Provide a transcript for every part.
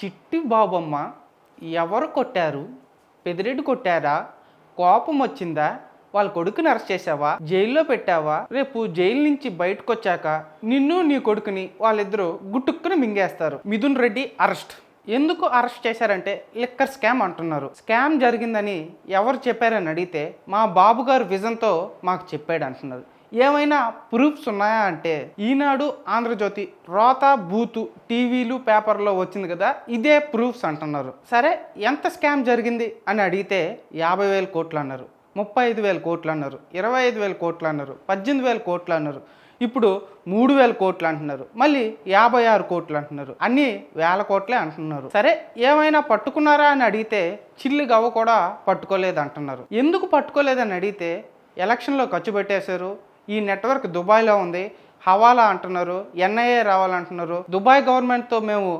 చిట్టి బాబమ్మ ఎవరు కొట్టారు? పెదిరెడ్డి కొట్టారా? కోపం వచ్చిందా? వాళ్ళ కొడుకుని అరెస్ట్ చేసావా? జైల్లో పెట్టావా? రేపు జైలు నుంచి బయటకు వచ్చాక నిన్ను నీ కొడుకుని వాళ్ళిద్దరూ గుట్టుక్కుని మింగేస్తారు. మిథున్ రెడ్డి అరెస్ట్. ఎందుకు అరెస్ట్ చేశారంటే లిక్కర్ స్కామ్ అంటున్నారు. స్కామ్ జరిగిందని ఎవరు చెప్పారని అడిగితే మా బాబు గారు విజన్తో మాకు చెప్పాడు అంటున్నారు. ఏమైనా ప్రూఫ్స్ ఉన్నాయా అంటే ఈనాడు, ఆంధ్రజ్యోతి, రోత బూతు టీవీలు పేపర్లో వచ్చింది కదా, ఇదే ప్రూఫ్స్ అంటున్నారు. సరే, ఎంత స్కామ్ జరిగింది అని అడిగితే 50,000 కోట్లు అన్నారు, 35,000 కోట్లు అన్నారు, 25,000 కోట్లు అన్నారు, 18,000 కోట్లు అన్నారు, ఇప్పుడు 3,000 కోట్లు అంటున్నారు, మళ్ళీ 56 కోట్లు అంటున్నారు. అన్నీ వేల కోట్లే అంటున్నారు. సరే, ఏమైనా పట్టుకున్నారా అని అడిగితే చిల్లి గవ్వ కూడా పట్టుకోలేదు అంటున్నారు. ఎందుకు పట్టుకోలేదని అడిగితే ఎలక్షన్లో ఖర్చు పెట్టేశారు, ఈ నెట్వర్క్ దుబాయ్లో ఉంది, హవాలా అంటున్నారు, ఎన్ఐఏ రావాలంటున్నారు, దుబాయ్ గవర్నమెంట్తో మేము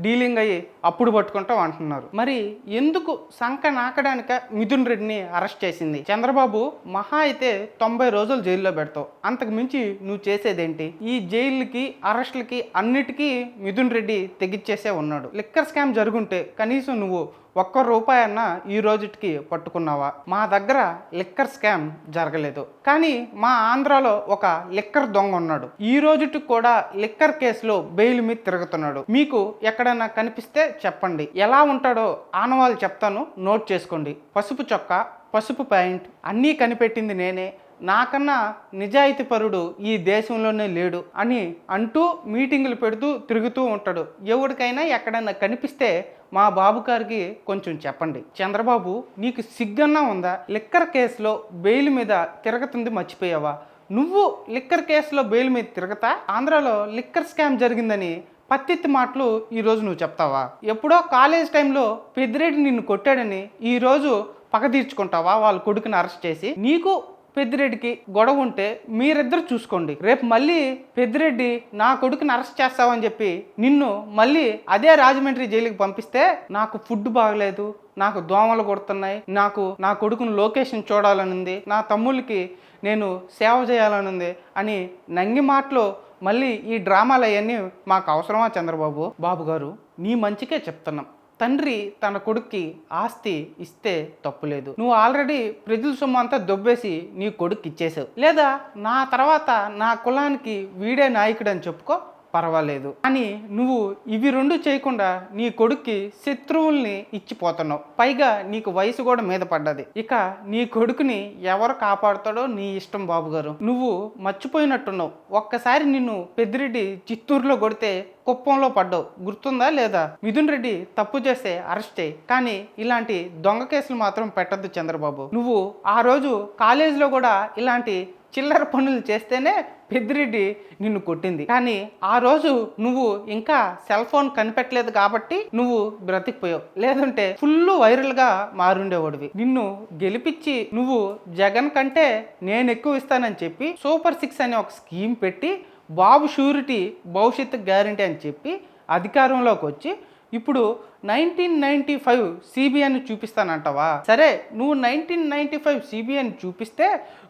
డీలింగ్ అయ్యి అప్పుడు పట్టుకుంటాం అంటున్నారు. మరి ఎందుకు సంక నాకడానిక మిథున్ రెడ్డిని అరెస్ట్ చేసింది? చంద్రబాబు మహా అయితే 90 రోజులు జైల్లో పెడతావు, అంతకు మించి నువ్వు చేసేదేంటి? ఈ జైళ్ళకి, అరెస్టులకి అన్నిటికీ మిథున్ రెడ్డి తెగిచ్చేసే ఉన్నాడు. లిక్కర్ స్కామ్ జరుగుంటే కనీసం నువ్వు ₹1 అన్నా ఈ రోజుకి పట్టుకున్నావా? మా దగ్గర లిక్కర్ స్కామ్ జరగలేదు, కానీ మా ఆంధ్రాలో ఒక లిక్కర్ దొంగ ఉన్నాడు. ఈ రోజుకి కూడా లిక్కర్ కేసులో బెయిల్ మీద తిరుగుతున్నాడు. మీకు ఎక్కడన్నా కనిపిస్తే చెప్పండి. ఎలా ఉంటాడో ఆనవాళ్ళు చెప్తాను, నోట్ చేసుకోండి. పసుపు చొక్కా, పసుపు ప్యాంట్, అన్నీ కనిపెట్టింది నేనే, నాకన్నా నిజాయితీ పరుడు ఈ దేశంలోనే లేడు అని అంటూ మీటింగులు పెడుతూ తిరుగుతూ ఉంటాడు. ఎవరికైనా ఎక్కడన్నా కనిపిస్తే మా బాబు గారికి కొంచెం చెప్పండి. చంద్రబాబు, నీకు సిగ్గన్నా ఉందా? లిక్కర్ కేసులో బెయిల్ మీద తిరగతుంది మర్చిపోయావా? నువ్వు లిక్కర్ కేసులో బెయిల్ మీద తిరగతా ఆంధ్రాలో లిక్కర్ స్కామ్ జరిగిందని పత్తిత్తి మాటలు ఈరోజు నువ్వు చెప్తావా? ఎప్పుడో కాలేజ్ టైంలో పెద్దిరెడ్డి నిన్ను కొట్టాడని ఈరోజు పగ తీర్చుకుంటావా వాళ్ళ కొడుకుని అరెస్ట్ చేసి? నీకు పెద్దిరెడ్డికి గొడవ ఉంటే మీరిద్దరు చూసుకోండి. రేపు మళ్ళీ పెద్దిరెడ్డి నా కొడుకుని అరెస్ట్ చేస్తావని చెప్పి నిన్ను మళ్ళీ అదే రాజమండ్రి జైలుకి పంపిస్తే నాకు ఫుడ్ బాగలేదు, నాకు దోమలు కొడుతున్నాయి, నాకు నా కొడుకుని లొకేషన్ చూడాలనుంది, నా తమ్ముళ్ళకి నేను సేవ చేయాలనుంది అని నంగి మాటలు మళ్ళీ ఈ డ్రామాలు అవన్నీ మాకు అవసరమా చంద్రబాబు? బాబు గారు, నీ మంచికే చెప్తున్నాం. తండ్రి తన కొడుక్కి ఆస్తి ఇస్తే తప్పులేదు. నువ్వు ఆల్రెడీ ప్రజల సొమ్ము అంతా దొబ్బేసి నీ కొడుక్కి ఇచ్చేసావు. లేదా నా తర్వాత నా కులానికి వీడే నాయకుడు అని చెప్పుకో, పర్వాలేదు. కానీ నువ్వు ఇవి రెండు చేయకుండా నీ కొడుక్కి శత్రువుల్ని ఇచ్చిపోతున్నావు. పైగా నీకు వయసు కూడా మీద పడ్డది. ఇక నీ కొడుకుని ఎవరు కాపాడుతాడో నీ ఇష్టం బాబు గారు. నువ్వు మర్చిపోయినట్టున్నావు, ఒక్కసారి నిన్ను పెద్దిరెడ్డి చిత్తూరులో కొడితే కుప్పంలో పడ్డావు, గుర్తుందా లేదా? మిథున్ రెడ్డి తప్పు చేస్తే అరెస్ట్ చేయి, కానీ ఇలాంటి దొంగ కేసులు మాత్రం పెట్టద్దు చంద్రబాబు. నువ్వు ఆ రోజు కాలేజీలో కూడా ఇలాంటి చిల్లర పనులు చేస్తేనే పెద్దిరెడ్డి నిన్ను కొట్టింది. కానీ ఆ రోజు నువ్వు ఇంకా సెల్ ఫోన్ కనిపెట్టలేదు కాబట్టి నువ్వు బ్రతికిపోయావు, లేదంటే ఫుల్ వైరల్గా మారుండేవాడివి. నిన్ను గెలిపించి నువ్వు జగన్ కంటే నేను ఎక్కువ ఇస్తానని చెప్పి సూపర్ 6 అనే ఒక స్కీమ్ పెట్టి బాబు షూరిటీ భవిష్యత్తు గ్యారంటీ అని చెప్పి అధికారంలోకి వచ్చి ఇప్పుడు 1995 సిబిఐని చూపిస్తానంటావా? సరే, నువ్వు 1995 సిబిఐని చూపిస్తే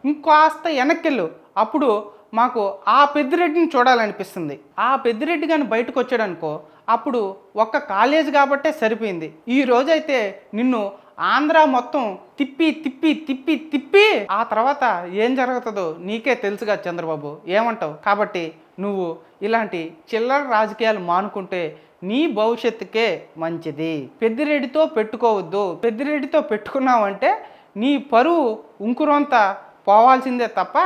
ఇంకాస్త వెనక్కెళ్ళు, అప్పుడు మాకు ఆ పెద్దిరెడ్డిని చూడాలనిపిస్తుంది. ఆ పెద్దిరెడ్డి కానీ బయటకు వచ్చాడనుకో, అప్పుడు ఒక్క కాలేజ్ కాబట్టే సరిపోయింది. ఈ రోజైతే నిన్ను ఆంధ్ర మొత్తం తిప్పి తిప్పి తిప్పి తిప్పి ఆ తర్వాత ఏం జరుగుతుందో నీకే తెలుసుగా చంద్రబాబు, ఏమంటావు? కాబట్టి నువ్వు ఇలాంటి చిల్లర రాజకీయాలు మానుకుంటే నీ భవిష్యత్తుకే మంచిది. పెద్దిరెడ్డితో పెట్టుకోవద్దు. పెద్దిరెడ్డితో పెట్టుకున్నావంటే నీ పరువు ఉంకురంతా పోవాల్సిందే తప్ప